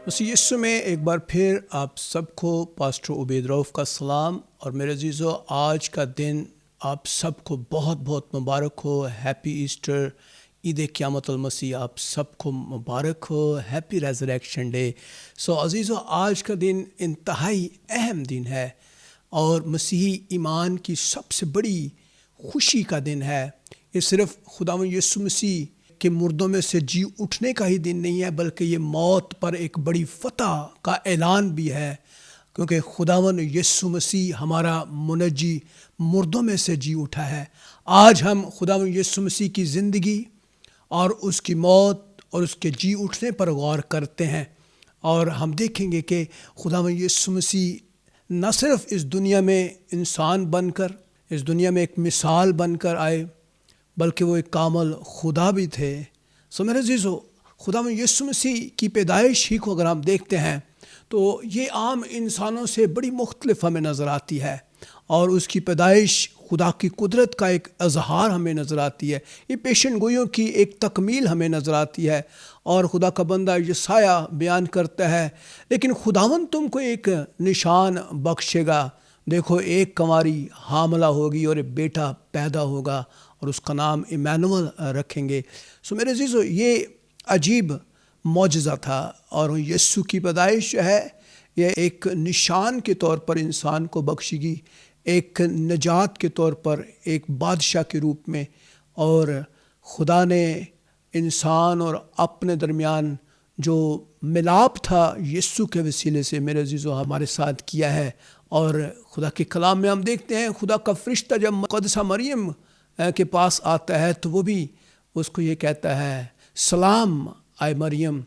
مسیح یسوع میں ایک بار پھر آپ سب کو پاسٹر عبید رؤف کا سلام، اور میرے عزیزو آج کا دن آپ سب کو بہت بہت مبارک ہو۔ ہیپی ایسٹر، عید قیامت المسیح آپ سب کو مبارک ہو۔ Happy resurrection day. عزیزو آج کا دن انتہائی اہم دن ہے اور مسیحی ایمان کی سب سے بڑی خوشی کا دن ہے۔ یہ صرف خداوند یسوع مسیح کہ مردوں میں سے جی اٹھنے کا ہی دن نہیں ہے، بلکہ یہ موت پر ایک بڑی فتح کا اعلان بھی ہے، کیونکہ خداوند یسوع مسیح ہمارا منجی مردوں میں سے جی اٹھا ہے۔ آج ہم خداوند یسوع مسیح کی زندگی اور اس کی موت اور اس کے جی اٹھنے پر غور کرتے ہیں، اور ہم دیکھیں گے کہ خداوند یسوع مسیح نہ صرف اس دنیا میں انسان بن کر، اس دنیا میں ایک مثال بن کر آئے، بلکہ وہ ایک کامل خدا بھی تھے۔ میرے عزیزو، خداوند یسوع مسیح کی پیدائش ہی کو اگر ہم دیکھتے ہیں تو یہ عام انسانوں سے بڑی مختلف ہمیں نظر آتی ہے، اور اس کی پیدائش خدا کی قدرت کا ایک اظہار ہمیں نظر آتی ہے۔ یہ پیشن گوئیوں کی ایک تکمیل ہمیں نظر آتی ہے، اور خدا کا بندہ یسایہ بیان کرتا ہے، لیکن خداوند تم کو ایک نشان بخشے گا، دیکھو ایک کنواری حاملہ ہوگی اور ایک بیٹا پیدا ہوگا اور اس کا نام ایمانوئل رکھیں گے۔ میرے عزیزو، یہ عجیب معجزہ تھا، اور یسوع کی پیدائش جو ہے یہ ایک نشان کے طور پر انسان کو بخشی گی، ایک نجات کے طور پر، ایک بادشاہ کے روپ میں، اور خدا نے انسان اور اپنے درمیان جو ملاپ تھا یسوع کے وسیلے سے میرے عزیزو ہمارے ساتھ کیا ہے۔ اور خدا کے کلام میں ہم دیکھتے ہیں خدا کا فرشتہ جب مقدسہ مریم کے پاس آتا ہے تو وہ بھی اس کو یہ کہتا ہے، سلام اے مریم،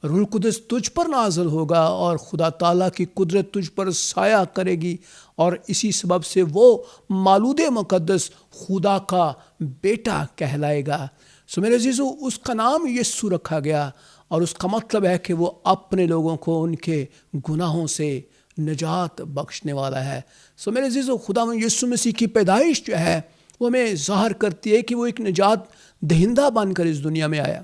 روح القدس تجھ پر نازل ہوگا اور خدا تعالیٰ کی قدرت تجھ پر سایہ کرے گی، اور اسی سبب سے وہ مولود مقدس خدا کا بیٹا کہلائے گا۔ میرے عزیزو، اس کا نام یسوع رکھا گیا، اور اس کا مطلب ہے کہ وہ اپنے لوگوں کو ان کے گناہوں سے نجات بخشنے والا ہے۔ میرے عزیزو، خداوند یسوع مسیح کی پیدائش جو ہے وہ ہمیں ظاہر کرتی ہے کہ وہ ایک نجات دہندہ بن کر اس دنیا میں آیا،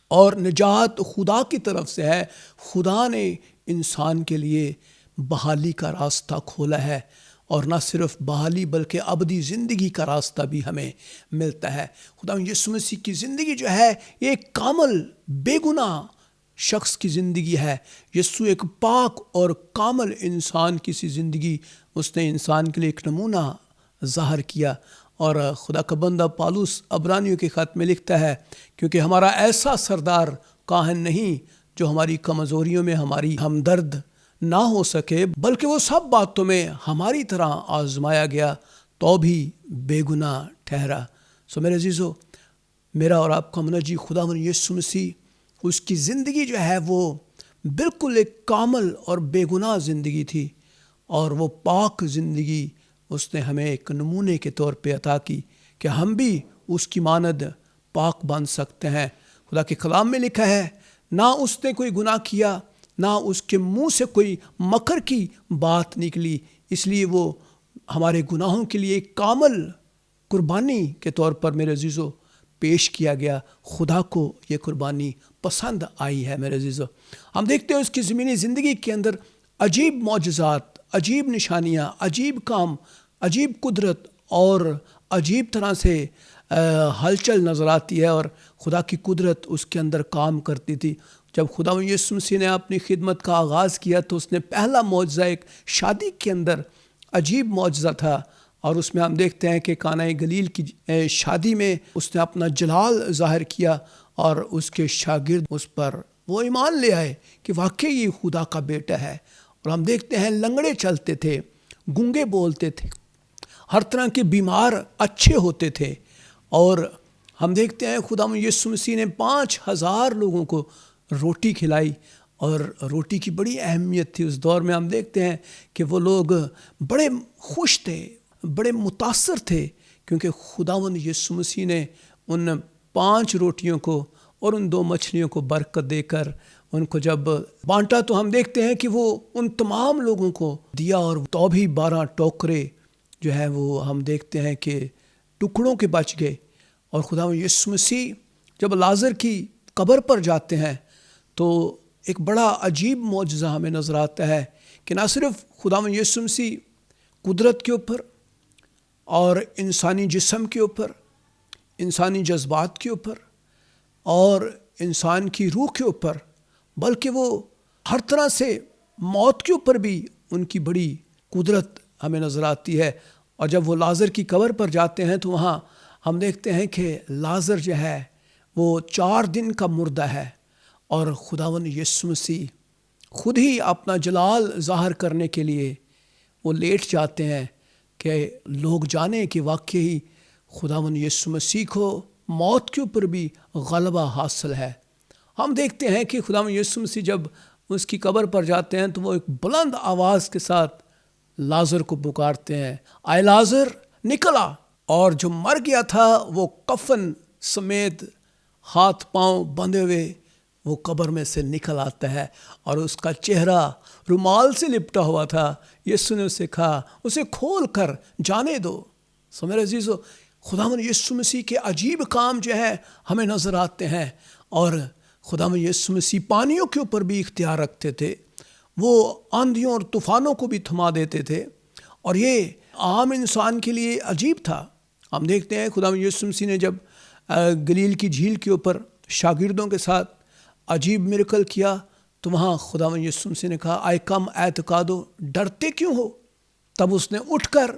اور نجات خدا کی طرف سے ہے۔ خدا نے انسان کے لیے بحالی کا راستہ کھولا ہے، اور نہ صرف بحالی بلکہ ابدی زندگی کا راستہ بھی ہمیں ملتا ہے۔ خداوند یسوع مسیح کی زندگی جو ہے یہ ایک کامل بے گناہ شخص کی زندگی ہے۔ یسوع ایک پاک اور کامل انسان کی سی زندگی اس نے انسان کے لیے ایک نمونہ ظاہر کیا، اور خدا کا بندہ پالوس عبرانیوں کے خط میں لکھتا ہے، کیونکہ ہمارا ایسا سردار کاہن نہیں جو ہماری کمزوریوں میں ہماری ہمدرد نہ ہو سکے، بلکہ وہ سب باتوں میں ہماری طرح آزمایا گیا تو بھی بے گناہ ٹھہرا۔ میرے عزیزو، میرا اور آپ کا منجی خداوند یسوع مسیح، اس کی زندگی جو ہے وہ بالکل ایک کامل اور بے گناہ زندگی تھی، اور وہ پاک زندگی اس نے ہمیں ایک نمونے کے طور پہ عطا کی کہ ہم بھی اس کی مانند پاک بن سکتے ہیں۔ خدا کے کلام میں لکھا ہے، نہ اس نے کوئی گناہ کیا، نہ اس کے منہ سے کوئی مکر کی بات نکلی، اس لیے وہ ہمارے گناہوں کے لیے ایک کامل قربانی کے طور پر میرے عزیزو پیش کیا گیا۔ خدا کو یہ قربانی پسند آئی ہے میرے عزیزو۔ ہم دیکھتے ہیں اس کی زمینی زندگی کے اندر عجیب معجزات، عجیب نشانیاں، عجیب کام، عجیب قدرت اور عجیب طرح سے ہلچل نظر آتی ہے، اور خدا کی قدرت اس کے اندر کام کرتی تھی۔ جب خداوند یسوع مسیح نے اپنی خدمت کا آغاز کیا تو اس نے پہلا معجزہ ایک شادی کے اندر عجیب معجزہ تھا، اور اس میں ہم دیکھتے ہیں کہ قانا گلیل کی شادی میں اس نے اپنا جلال ظاہر کیا، اور اس کے شاگرد اس پر وہ ایمان لے آئے کہ واقعی یہ خدا کا بیٹا ہے۔ اور ہم دیکھتے ہیں لنگڑے چلتے تھے، گونگے بولتے تھے، ہر طرح کے بیمار اچھے ہوتے تھے، اور ہم دیکھتے ہیں خداوند یسوع مسیح نے 5000 لوگوں کو روٹی کھلائی، اور روٹی کی بڑی اہمیت تھی اس دور میں۔ ہم دیکھتے ہیں کہ وہ لوگ بڑے خوش تھے، بڑے متاثر تھے، کیونکہ خداوند یسوع مسیح نے ان 5 روٹیوں کو اور ان 2 مچھلیوں کو برکت دے کر ان کو جب بانٹا تو ہم دیکھتے ہیں کہ وہ ان تمام لوگوں کو دیا، اور تو بھی 12 ٹوکرے جو ہے وہ ہم دیکھتے ہیں کہ ٹکڑوں کے بچ گئے۔ اور خداوند یسوع مسیح جب لازر کی قبر پر جاتے ہیں تو ایک بڑا عجیب معجزہ ہمیں نظر آتا ہے کہ نہ صرف خداوند یسوع مسیح قدرت کے اوپر اور انسانی جسم کے اوپر، انسانی جذبات کے اوپر اور انسان کی روح کے اوپر، بلکہ وہ ہر طرح سے موت کے اوپر بھی ان کی بڑی قدرت ہمیں نظر آتی ہے۔ اور جب وہ لازر کی قبر پر جاتے ہیں تو وہاں ہم دیکھتے ہیں کہ لازر جو ہے وہ 4 دن کا مردہ ہے، اور خداوند یسوع مسیح خود ہی اپنا جلال ظاہر کرنے کے لیے وہ لیٹ جاتے ہیں کہ لوگ جانیں کہ واقعی خداوند یسوع مسیح کو موت کے اوپر بھی غلبہ حاصل ہے۔ ہم دیکھتے ہیں کہ خداوند یسوع مسیح جب اس کی قبر پر جاتے ہیں تو وہ ایک بلند آواز کے ساتھ لازر کو پکارتے ہیں، اے لازر نکلا، اور جو مر گیا تھا وہ کفن سمیت ہاتھ پاؤں بندھے ہوئے وہ قبر میں سے نکل آتا ہے، اور اس کا چہرہ رومال سے لپٹا ہوا تھا۔ یسوع نے اسے کہا اسے کھول کر جانے دو۔ سو میرے عزیزو، خداوند یسوع مسیح کے عجیب کام جو ہے ہمیں نظر آتے ہیں، اور خداوند یسوع مسیح پانیوں کے اوپر بھی اختیار رکھتے تھے، وہ آندھیوں اور طوفانوں کو بھی تھما دیتے تھے، اور یہ عام انسان کے لیے عجیب تھا۔ ہم دیکھتے ہیں خداوند یسوع مسیح نے جب گلیل کی جھیل کے اوپر شاگردوں کے ساتھ عجیب میریکل کیا تو وہاں خداوند یسوع مسیح نے کہا اے کم اعتقادو، ڈرتے کیوں ہو؟ تب اس نے اٹھ کر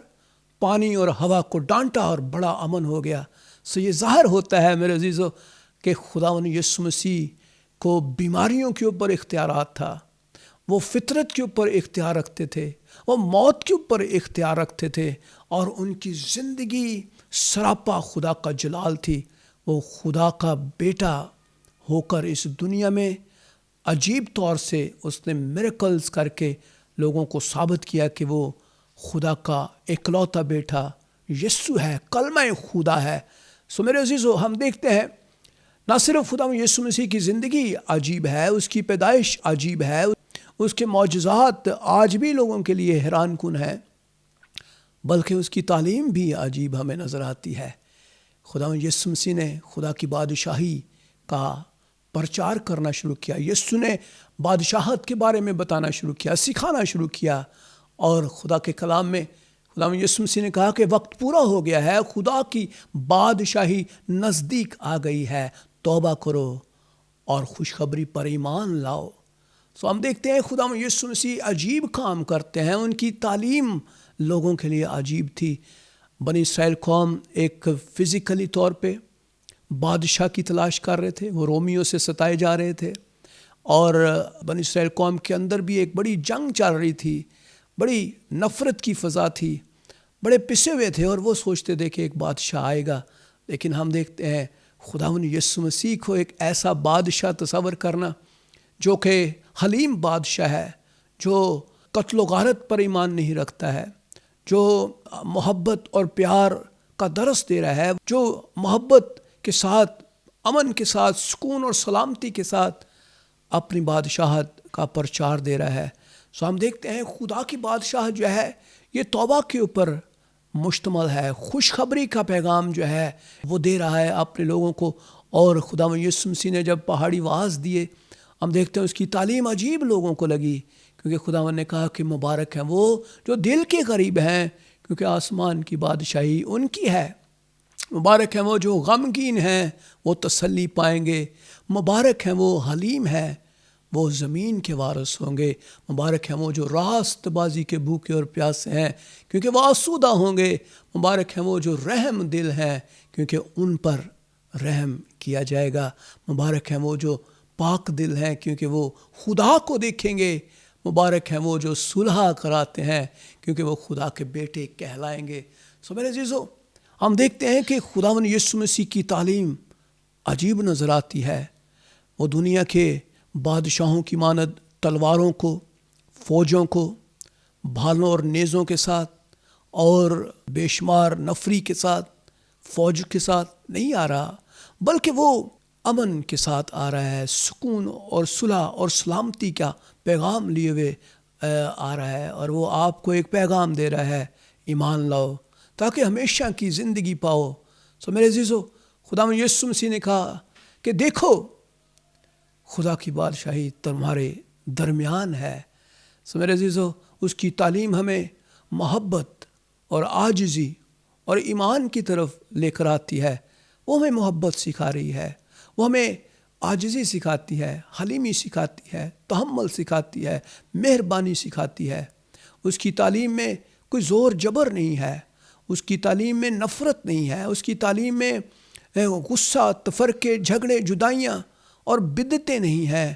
پانی اور ہوا کو ڈانٹا اور بڑا امن ہو گیا۔ سو یہ ظاہر ہوتا ہے میرے عزیزو کہ خداوند یسوع مسیح کو بیماریوں کے اوپر اختیارات تھا، وہ فطرت کے اوپر اختیار رکھتے تھے، وہ موت کے اوپر اختیار رکھتے تھے، اور ان کی زندگی سراپا خدا کا جلال تھی۔ وہ خدا کا بیٹا ہو کر اس دنیا میں عجیب طور سے اس نے میریکلز کر کے لوگوں کو ثابت کیا کہ وہ خدا کا اکلوتا بیٹا یسوع ہے، کلمہ خدا ہے۔ سو میرے عزیزو، ہم دیکھتے ہیں نہ صرف خدا یسوع مسیح کی زندگی عجیب ہے، اس کی پیدائش عجیب ہے، اس کے معجزات آج بھی لوگوں کے لیے حیران کن ہیں، بلکہ اس کی تعلیم بھی عجیب ہمیں نظر آتی ہے۔ خدا یسوع مسیح نے خدا کی بادشاہی کا پرچار کرنا شروع کیا، یسوع نے بادشاہت کے بارے میں بتانا شروع کیا، سکھانا شروع کیا، اور خدا کے کلام میں خدا یسوع مسیح نے کہا کہ وقت پورا ہو گیا ہے، خدا کی بادشاہی نزدیک آ گئی ہے، توبہ کرو اور خوشخبری پر ایمان لاؤ۔ سو ہم دیکھتے ہیں خدا یسوع مسیح عجیب کام کرتے ہیں، ان کی تعلیم لوگوں کے لیے عجیب تھی۔ بنی اسرائیل قوم ایک فزیکلی طور پہ بادشاہ کی تلاش کر رہے تھے، وہ رومیوں سے ستائے جا رہے تھے، اور بنی اسرائیل قوم کے اندر بھی ایک بڑی جنگ چل رہی تھی، بڑی نفرت کی فضا تھی، بڑے پسے ہوئے تھے، اور وہ سوچتے تھے کہ ایک بادشاہ آئے گا۔ لیکن ہم دیکھتے ہیں خداوند یسوع مسیح کو ایک ایسا بادشاہ تصور کرنا جو کہ حلیم بادشاہ ہے، جو قتل و غارت پر ایمان نہیں رکھتا ہے، جو محبت اور پیار کا درس دے رہا ہے، جو محبت کے ساتھ، امن کے ساتھ، سکون اور سلامتی کے ساتھ اپنی بادشاہت کا پرچار دے رہا ہے۔ سو ہم دیکھتے ہیں خدا کی بادشاہ جو ہے یہ توبہ کے اوپر مشتمل ہے، خوشخبری کا پیغام جو ہے وہ دے رہا ہے اپنے لوگوں کو۔ اور خدا یسوع مسیح نے جب پہاڑی واعظ دیے، ہم دیکھتے ہیں اس کی تعلیم عجیب لوگوں کو لگی، کیونکہ خداوند نے کہا کہ مبارک ہیں وہ جو دل کے قریب ہیں، کیونکہ آسمان کی بادشاہی ان کی ہے۔ مبارک ہیں وہ جو غمگین ہیں، وہ تسلی پائیں گے۔ مبارک ہیں وہ حلیم ہیں، وہ زمین کے وارث ہوں گے۔ مبارک ہیں وہ جو راست بازی کے بھوکے اور پیاسے ہیں، کیونکہ وہ آسودہ ہوں گے۔ مبارک ہیں وہ جو رحم دل ہیں، کیونکہ ان پر رحم کیا جائے گا۔ مبارک ہیں وہ جو پاک دل ہیں، کیونکہ وہ خدا کو دیکھیں گے۔ مبارک ہیں وہ جو صلح کراتے ہیں، کیونکہ وہ خدا کے بیٹے کہلائیں گے۔ سو میرے عزیزو، ہم دیکھتے ہیں کہ خداوند یسوع مسیح کی تعلیم عجیب نظر آتی ہے۔ وہ دنیا کے بادشاہوں کی مانند تلواروں کو، فوجوں کو، بھالوں اور نیزوں کے ساتھ اور بے شمار نفری کے ساتھ، فوج کے ساتھ نہیں آ رہا، بلکہ وہ امن کے ساتھ آ رہا ہے، سکون اور صلح اور سلامتی کا پیغام لیے ہوئے آ رہا ہے، اور وہ آپ کو ایک پیغام دے رہا ہے، ایمان لاؤ تاکہ ہمیشہ کی زندگی پاؤ۔ سو میرے عزیزو، خدا یسوع مسیح نے کہا کہ دیکھو خدا کی بادشاہی تمہارے درمیان ہے۔ سو میرے عزیزو، اس کی تعلیم ہمیں محبت اور عاجزی اور ایمان کی طرف لے کر آتی ہے۔ وہ ہمیں محبت سکھا رہی ہے، وہ ہمیں عاجزی سکھاتی ہے، حلیمی سکھاتی ہے، تحمل سکھاتی ہے، مہربانی سکھاتی ہے۔ اس کی تعلیم میں کوئی زور جبر نہیں ہے، اس کی تعلیم میں نفرت نہیں ہے، اس کی تعلیم میں غصہ، تفرقے، جھگڑے، جدائیاں اور بدعتیں نہیں ہیں۔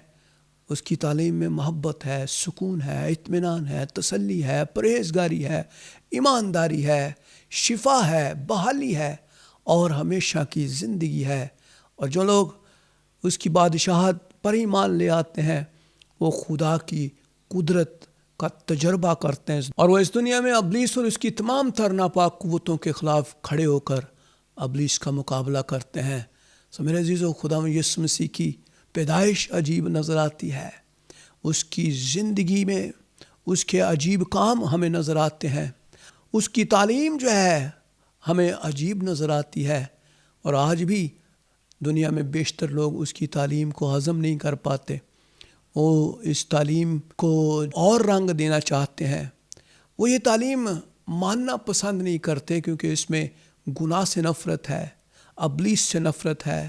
اس کی تعلیم میں محبت ہے، سکون ہے، اطمینان ہے، تسلی ہے، پرہیزگاری ہے، ایمانداری ہے، شفا ہے، بحالی ہے اور ہمیشہ کی زندگی ہے۔ اور جو لوگ اس کی بادشاہت پر ایمان لے آتے ہیں وہ خدا کی قدرت کا تجربہ کرتے ہیں، اور وہ اس دنیا میں ابلیس اور اس کی تمام تر ناپاک قوتوں کے خلاف کھڑے ہو کر ابلیس کا مقابلہ کرتے ہیں۔ سو میرے عزیزو، خدا یسوع مسیح کی پیدائش عجیب نظر آتی ہے، اس کی زندگی میں اس کے عجیب کام ہمیں نظر آتے ہیں، اس کی تعلیم جو ہے ہمیں عجیب نظر آتی ہے، اور آج بھی دنیا میں بیشتر لوگ اس کی تعلیم کو ہضم نہیں کر پاتے۔ وہ اس تعلیم کو اور رنگ دینا چاہتے ہیں، وہ یہ تعلیم ماننا پسند نہیں کرتے کیونکہ اس میں گناہ سے نفرت ہے، ابلیس سے نفرت ہے،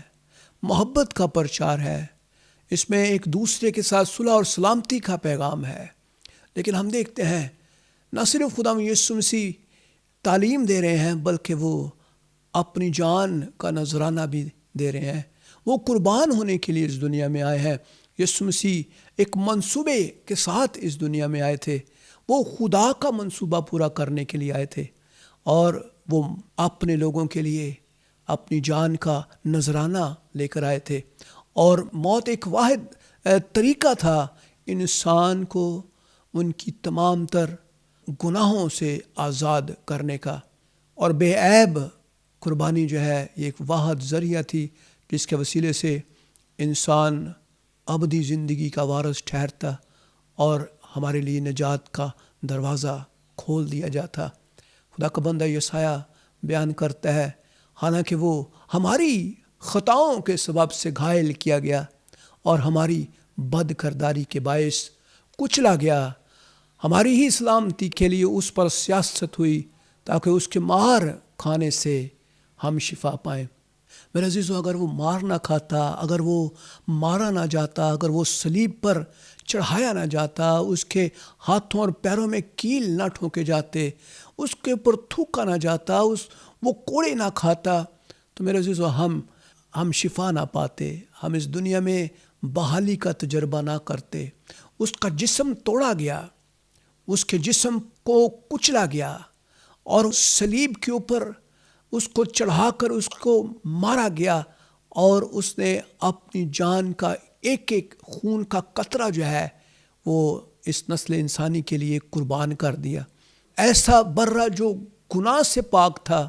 محبت کا پرچار ہے، اس میں ایک دوسرے کے ساتھ صلح اور سلامتی کا پیغام ہے۔ لیکن ہم دیکھتے ہیں نہ صرف خدا یسوع مسیح تعلیم دے رہے ہیں بلکہ وہ اپنی جان کا نذرانہ بھی دے رہے ہیں۔ وہ قربان ہونے کے لیے اس دنیا میں آئے ہیں۔ یسوع مسیح ایک منصوبے کے ساتھ اس دنیا میں آئے تھے، وہ خدا کا منصوبہ پورا کرنے کے لیے آئے تھے، اور وہ اپنے لوگوں کے لیے اپنی جان کا نذرانہ لے کر آئے تھے، اور موت ایک واحد طریقہ تھا انسان کو ان کی تمام تر گناہوں سے آزاد کرنے کا، اور بے عیب قربانی جو ہے یہ ایک واحد ذریعہ تھی جس کے وسیلے سے انسان ابدی زندگی کا وارث ٹھہرتا اور ہمارے لیے نجات کا دروازہ کھول دیا جاتا۔ خدا کا بندہ یسایہ بیان کرتا ہے، حالانکہ وہ ہماری خطاؤں کے سبب سے گھائل کیا گیا اور ہماری بد کرداری کے باعث کچلا گیا، ہماری ہی سلامتی کے لیے اس پر سیاست ہوئی تاکہ اس کے مار کھانے سے ہم شفا پائیں۔ میرے عزیزو، اگر وہ مار نہ کھاتا، اگر وہ مارا نہ جاتا، اگر وہ صلیب پر چڑھایا نہ جاتا، اس کے ہاتھوں اور پیروں میں کیل نہ ٹھونکے جاتے، اس کے اوپر تھوکا نہ جاتا، وہ کوڑے نہ کھاتا، تو میرے عزیزو ہم شفا نہ پاتے، ہم اس دنیا میں بحالی کا تجربہ نہ کرتے۔ اس کا جسم توڑا گیا، اس کے جسم کو کچلا گیا، اور اس صلیب کے اوپر اس کو چڑھا کر اس کو مارا گیا، اور اس نے اپنی جان کا ایک ایک خون کا قطرہ جو ہے وہ اس نسل انسانی کے لیے قربان کر دیا۔ ایسا برہ جو گناہ سے پاک تھا،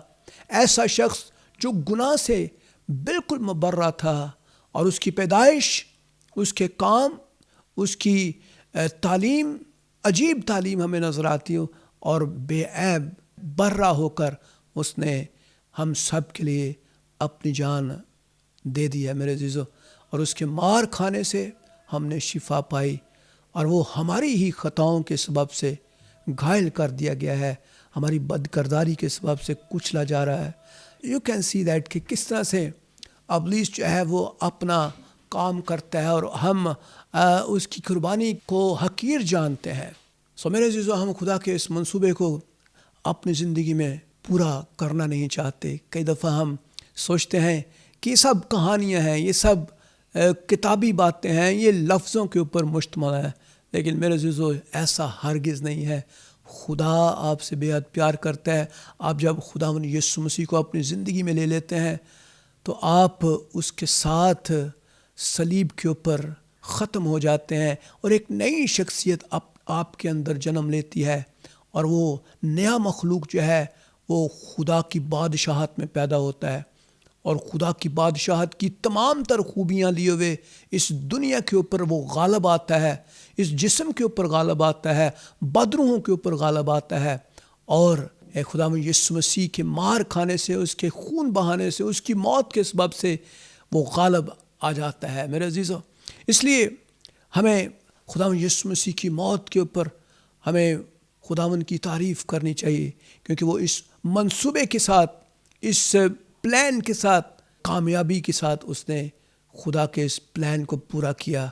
ایسا شخص جو گناہ سے بالکل مبرہ تھا، اور اس کی پیدائش، اس کے کام، اس کی تعلیم، عجیب تعلیم ہمیں نظر آتی ہو، اور بے عیب برہ ہو کر اس نے ہم سب کے لیے اپنی جان دے دی ہے میرے عزیزو، اور اس کے مار کھانے سے ہم نے شفا پائی، اور وہ ہماری ہی خطاؤں کے سبب سے گھائل کر دیا گیا ہے، ہماری بد کرداری کے سبب سے کچلا جا رہا ہے۔ یو کین سی دیٹ کہ کس طرح سے ابلیس جو ہے وہ اپنا کام کرتا ہے اور ہم اس کی قربانی کو حقیر جانتے ہیں۔ سو میرے عزیزو، ہم خدا کے اس منصوبے کو اپنی زندگی میں پورا کرنا نہیں چاہتے۔ کئی دفعہ ہم سوچتے ہیں کہ یہ سب کہانیاں ہیں، یہ سب کتابی باتیں ہیں، یہ لفظوں کے اوپر مشتمل ہے، لیکن میرے عزیزو ایسا ہرگز نہیں ہے۔ خدا آپ سے بے حد پیار کرتا ہے۔ آپ جب خداوند یسوع مسیح کو اپنی زندگی میں لے لیتے ہیں تو آپ اس کے ساتھ صلیب کے اوپر ختم ہو جاتے ہیں، اور ایک نئی شخصیت آپ کے اندر جنم لیتی ہے، اور وہ نیا مخلوق جو ہے وہ خدا کی بادشاہت میں پیدا ہوتا ہے، اور خدا کی بادشاہت کی تمام تر خوبیاں لیے ہوئے اس دنیا کے اوپر وہ غالب آتا ہے، اس جسم کے اوپر غالب آتا ہے، بدروحوں کے اوپر غالب آتا ہے، اور اے خدا میں یسوع مسیح کے مار کھانے سے، اس کے خون بہانے سے، اس کی موت کے سبب سے وہ غالب آ جاتا ہے۔ میرے عزیزو، اس لیے ہمیں خداوند یسوع مسیح کی موت کے اوپر ہمیں خداوند کی تعریف کرنی چاہیے، کیونکہ وہ اس منصوبے کے ساتھ، اس پلان کے ساتھ، کامیابی کے ساتھ اس نے خدا کے اس پلان کو پورا کیا۔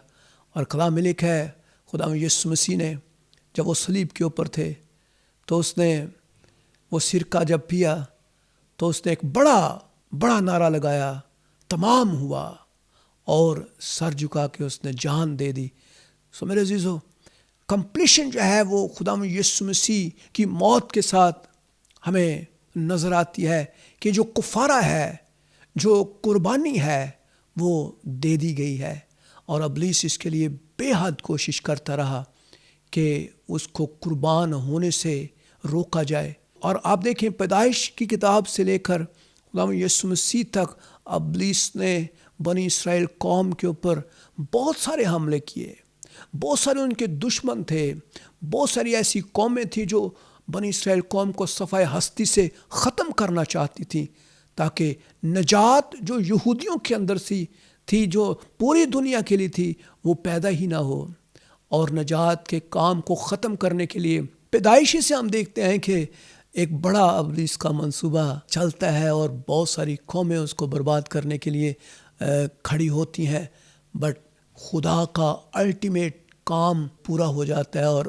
اور کلام میں لکھا ہے خداوند یسوع مسیح نے جب وہ صلیب کے اوپر تھے تو اس نے وہ سرکہ جب پیا تو اس نے ایک بڑا نعرہ لگایا، تمام ہوا، اور سر جھکا کے اس نے جان دے دی۔ سو میرے عزیزو، کمپلیشن جو ہے وہ خداوند یسوع مسیح کی موت کے ساتھ ہمیں نظر آتی ہے کہ جو کفارہ ہے، جو قربانی ہے، وہ دے دی گئی ہے، اور ابلیس اس کے لیے بے حد کوشش کرتا رہا کہ اس کو قربان ہونے سے روکا جائے۔ اور آپ دیکھیں پیدائش کی کتاب سے لے کر خداوند یسوع مسیح تک ابلیس نے بنی اسرائیل قوم کے اوپر بہت سارے حملے کیے، بہت سارے ان کے دشمن تھے، بہت ساری ایسی قومیں تھیں جو بنی اسرائیل قوم کو صفحہ ہستی سے ختم کرنا چاہتی تھیں، تاکہ نجات جو یہودیوں کے اندر تھی، جو پوری دنیا کے لیے تھی، وہ پیدا ہی نہ ہو۔ اور نجات کے کام کو ختم کرنے کے لیے پیدائشی سے ہم دیکھتے ہیں کہ ایک بڑا ابلیس کا منصوبہ چلتا ہے اور بہت ساری قومیں اس کو برباد کرنے کے لیے کھڑی ہوتی ہیں، بٹ خدا کا الٹیمیٹ کام پورا ہو جاتا ہے، اور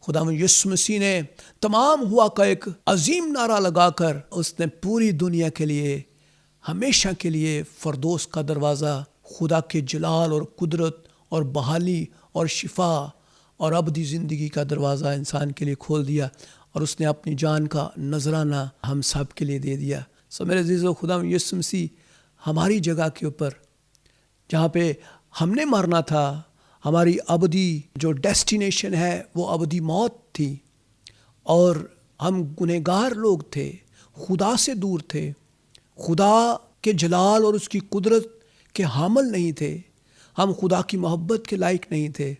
خداوند یسوع مسیح نے تمام ہوا کا ایک عظیم نعرہ لگا کر اس نے پوری دنیا کے لیے ہمیشہ کے لیے فردوس کا دروازہ، خدا کے جلال اور قدرت اور بحالی اور شفا اور ابدی زندگی کا دروازہ انسان کے لیے کھول دیا، اور اس نے اپنی جان کا نذرانہ ہم سب کے لیے دے دیا۔ سو میرے عزیزو، خداوند یسوع مسیح ہماری جگہ کے اوپر، جہاں پہ ہم نے مرنا تھا، ہماری ابدی جو ڈیسٹینیشن ہے وہ ابدی موت تھی، اور ہم گنہگار لوگ تھے، خدا سے دور تھے، خدا کے جلال اور اس کی قدرت کے حامل نہیں تھے، ہم خدا کی محبت کے لائق نہیں تھے،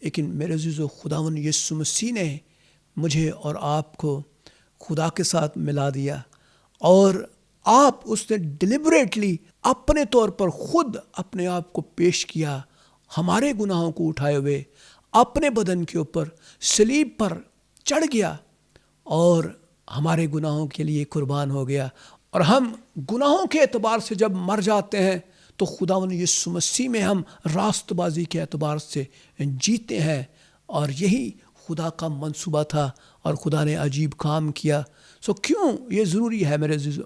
لیکن میرے عزیزو، خداوند یسوع مسیح نے مجھے اور آپ کو خدا کے ساتھ ملا دیا، اور اس نے ڈیلیبریٹلی اپنے طور پر خود اپنے آپ کو پیش کیا، ہمارے گناہوں کو اٹھائے ہوئے اپنے بدن کے اوپر صلیب پر چڑھ گیا، اور ہمارے گناہوں کے لیے قربان ہو گیا۔ اور ہم گناہوں کے اعتبار سے جب مر جاتے ہیں تو خداوند یسوع مسیح میں ہم راست بازی کے اعتبار سے جیتے ہیں، اور یہی خدا کا منصوبہ تھا، اور خدا نے عجیب کام کیا۔ سو کیوں یہ ضروری ہے میرے عزیزو،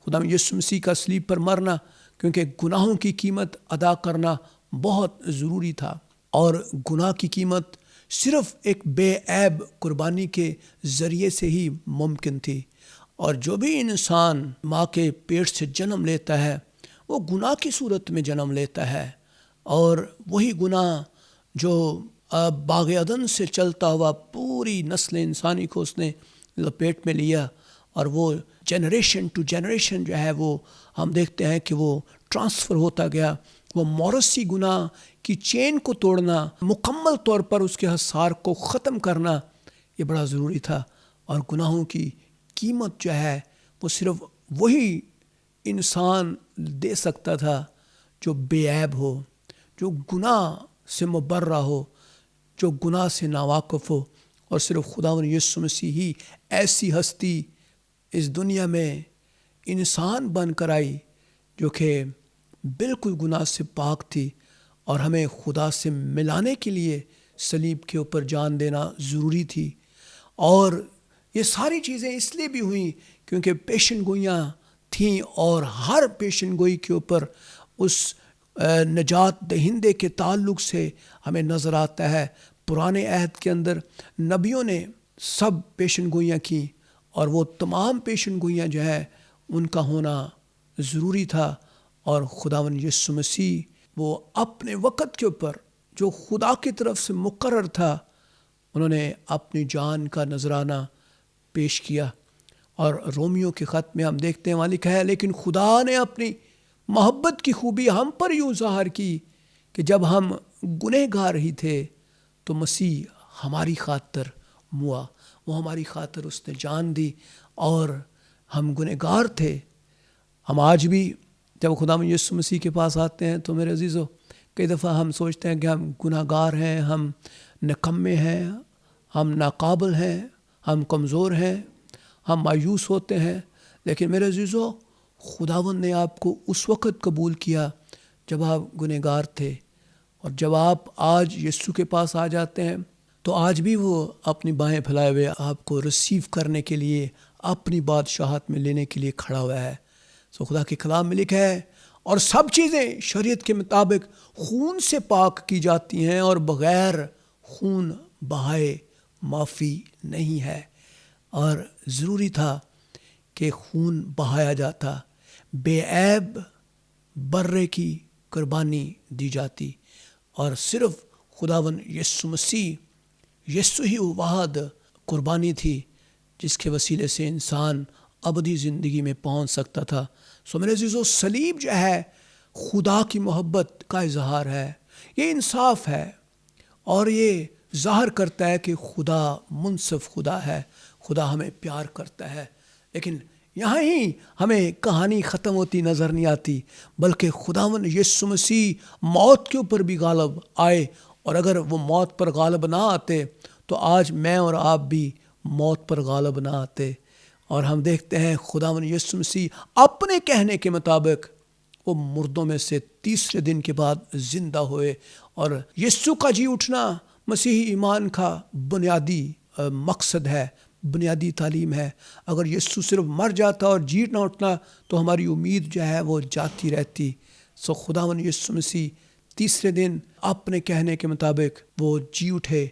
خداوند یسوع مسیح کا صلیب پر مرنا؟ کیونکہ گناہوں کی قیمت ادا کرنا بہت ضروری تھا، اور گناہ کی قیمت صرف ایک بے عیب قربانی کے ذریعے سے ہی ممکن تھی۔ اور جو بھی انسان ماں کے پیٹ سے جنم لیتا ہے وہ گناہ کی صورت میں جنم لیتا ہے، اور وہی گناہ جو باغ عدن سے چلتا ہوا پوری نسل انسانی کو اس نے لپیٹ میں لیا، اور وہ جنریشن ٹو جنریشن جو ہے وہ ہم دیکھتے ہیں کہ وہ ٹرانسفر ہوتا گیا۔ وہ موروثی گناہ کی چین کو توڑنا، مکمل طور پر اس کے حصار کو ختم کرنا، یہ بڑا ضروری تھا۔ اور گناہوں کی قیمت جو ہے وہ صرف وہی انسان دے سکتا تھا جو بے عیب ہو، جو گناہ سے مبرہ ہو، جو گناہ سے ناواقف ہو، اور صرف خداوند یسوع مسیح ہی ایسی ہستی اس دنیا میں انسان بن کر آئی جو کہ بالکل گناہ سے پاک تھی، اور ہمیں خدا سے ملانے کے لیے صلیب کے اوپر جان دینا ضروری تھی۔ اور یہ ساری چیزیں اس لیے بھی ہوئیں کیونکہ پیشن گوئیاں تھیں، اور ہر پیشن گوئی کے اوپر اس نجات دہندے کے تعلق سے ہمیں نظر آتا ہے۔ پرانے عہد کے اندر نبیوں نے سب پیشن گوئیاں کیں، اور وہ تمام پیشن گوئیاں جو ہے ان کا ہونا ضروری تھا، اور خداوند یسوع مسیح وہ اپنے وقت کے اوپر جو خدا کی طرف سے مقرر تھا، انہوں نے اپنی جان کا نذرانہ پیش کیا۔ اور رومیو کے خط میں ہم دیکھتے ہیں وہاں لکھا ہے، لیکن خدا نے اپنی محبت کی خوبی ہم پر یوں ظاہر کی کہ جب ہم گنہگار ہی تھے تو مسیح ہماری خاطر ہوا، وہ ہماری خاطر اس نے جان دی، اور ہم گنہگار تھے۔ ہم آج بھی جب خداوند یسوع مسیح کے پاس آتے ہیں تو میرے عزیزو کئی دفعہ ہم سوچتے ہیں کہ ہم گناہ گار ہیں، ہم نکمے ہیں، ہم ناقابل ہیں، ہم کمزور ہیں، ہم مایوس ہوتے ہیں. لیکن میرے عزیزو، خداوند نے آپ کو اس وقت قبول کیا جب آپ گنہگار تھے، اور جب آپ آج یسوع کے پاس آ جاتے ہیں تو آج بھی وہ اپنی بائیں پھیلائے ہوئے آپ کو ریسیو کرنے کے لیے، اپنی بادشاہت میں لینے کے لیے کھڑا ہوا ہے. خدا کے کلام میں لکھا ہے، اور سب چیزیں شریعت کے مطابق خون سے پاک کی جاتی ہیں، اور بغیر خون بہائے معافی نہیں ہے. اور ضروری تھا کہ خون بہایا جاتا، بے عیب برے کی قربانی دی جاتی، اور صرف خداوند یسوع مسیح، یسوع ہی وہ واحد قربانی تھی جس کے وسیلے سے انسان ابدی زندگی میں پہنچ سکتا تھا. میرے عزیزو، صلیب جو ہے خدا کی محبت کا اظہار ہے، یہ انصاف ہے، اور یہ ظاہر کرتا ہے کہ خدا منصف خدا ہے، خدا ہمیں پیار کرتا ہے. لیکن یہاں ہی ہمیں کہانی ختم ہوتی نظر نہیں آتی، بلکہ خداوند یسوع مسیح موت کے اوپر بھی غالب آئے، اور اگر وہ موت پر غالب نہ آتے تو آج میں اور آپ بھی موت پر غالب نہ آتے. اور ہم دیکھتے ہیں خداوند یسوع مسیح اپنے کہنے کے مطابق وہ مردوں میں سے تیسرے دن کے بعد زندہ ہوئے. اور یسوع کا جی اٹھنا مسیحی ایمان کا بنیادی مقصد ہے، بنیادی تعلیم ہے. اگر یسوع صرف مر جاتا اور جی نہ اٹھنا تو ہماری امید جو ہے وہ جاتی رہتی. خداوند یسوع مسیح تیسرے دن اپنے کہنے کے مطابق وہ جی اٹھے،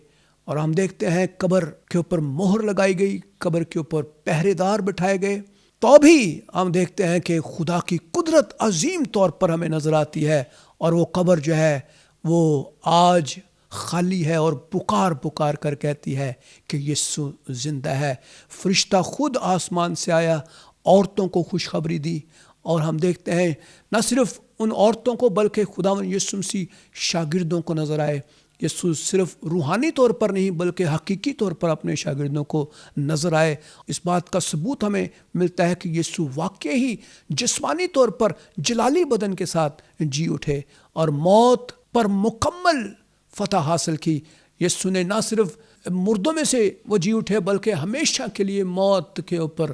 اور ہم دیکھتے ہیں قبر کے اوپر مہر لگائی گئی، قبر کے اوپر پہرے دار بٹھائے گئے. تو بھی ہم دیکھتے ہیں کہ خدا کی قدرت عظیم طور پر ہمیں نظر آتی ہے، اور وہ قبر جو ہے وہ آج خالی ہے، اور پکار پکار کر کہتی ہے کہ یسوع زندہ ہے. فرشتہ خود آسمان سے آیا، عورتوں کو خوشخبری دی، اور ہم دیکھتے ہیں نہ صرف ان عورتوں کو بلکہ خداوند یسوع مسیح شاگردوں کو نظر آئے. یسوع صرف روحانی طور پر نہیں بلکہ حقیقی طور پر اپنے شاگردوں کو نظر آئے. اس بات کا ثبوت ہمیں ملتا ہے کہ یسوع واقعی ہی جسمانی طور پر جلالی بدن کے ساتھ جی اٹھے اور موت پر مکمل فتح حاصل کی. یسوع نے نہ صرف مردوں میں سے وہ جی اٹھے بلکہ ہمیشہ کے لیے موت کے اوپر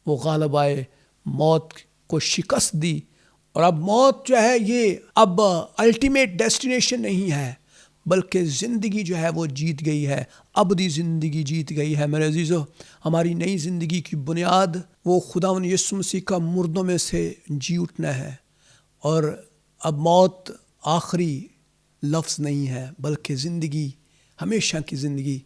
وہ غالب آئے، موت کو شکست دی. اور اب موت جو ہے یہ اب الٹیمیٹ ڈیسٹینیشن نہیں ہے بلکہ زندگی جو ہے وہ جیت گئی ہے، ابدی زندگی جیت گئی ہے. میرے عزیزو، ہماری نئی زندگی کی بنیاد وہ خداوند یسوع مسیح کا مردوں میں سے جی اٹھنا ہے. اور اب موت آخری لفظ نہیں ہے بلکہ زندگی، ہمیشہ کی زندگی.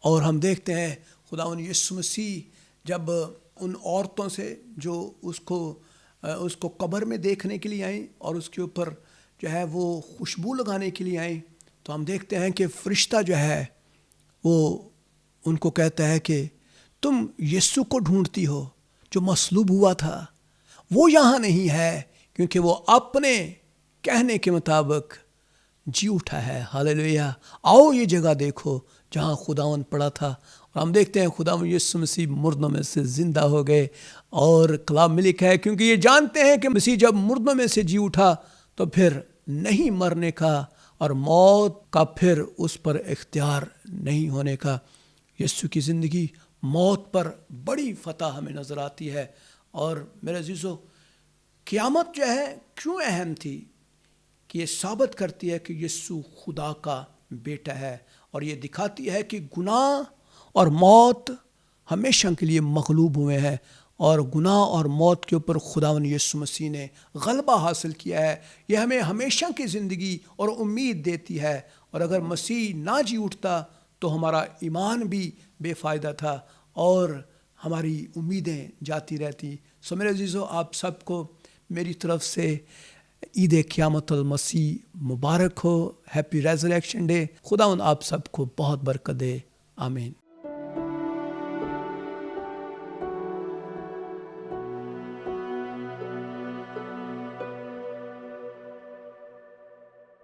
اور ہم دیکھتے ہیں خداوند یسوع مسیح جب ان عورتوں سے جو اس کو قبر میں دیکھنے کے لیے آئیں اور اس کے اوپر جو ہے وہ خوشبو لگانے کے لیے آئیں، تو ہم دیکھتے ہیں کہ فرشتہ جو ہے وہ ان کو کہتا ہے کہ تم یسوع کو ڈھونڈتی ہو جو مصلوب ہوا تھا، وہ یہاں نہیں ہے کیونکہ وہ اپنے کہنے کے مطابق جی اٹھا ہے. ہاللیلویہ. آؤ یہ جگہ دیکھو جہاں خداوند پڑا تھا. اور ہم دیکھتے ہیں خداوند یسوع مسیح مردوں میں سے زندہ ہو گئے، اور کلام میں لکھا ہے کیونکہ یہ جانتے ہیں کہ مسیح جب مردوں میں سے جی اٹھا تو پھر نہیں مرنے کا اور موت کا پھر اس پر اختیار نہیں ہونے کا. یسوع کی زندگی موت پر بڑی فتح ہمیں نظر آتی ہے. اور میرے عزیزو، قیامت جو ہے کیوں اہم تھی کہ یہ ثابت کرتی ہے کہ یسوع خدا کا بیٹا ہے، اور یہ دکھاتی ہے کہ گناہ اور موت ہمیشہ کے لیے مغلوب ہوئے ہیں، اور گناہ اور موت کے اوپر خداوند یسوع مسیح نے غلبہ حاصل کیا ہے. یہ ہمیں ہمیشہ کی زندگی اور امید دیتی ہے. اور اگر مسیح نہ جی اٹھتا تو ہمارا ایمان بھی بے فائدہ تھا اور ہماری امیدیں جاتی رہتی. میرے عزیزو، آپ سب کو میری طرف سے عید قیامت المسیح مبارک ہو. Happy resurrection day. خداوند آپ سب کو بہت برکت دے. آمین.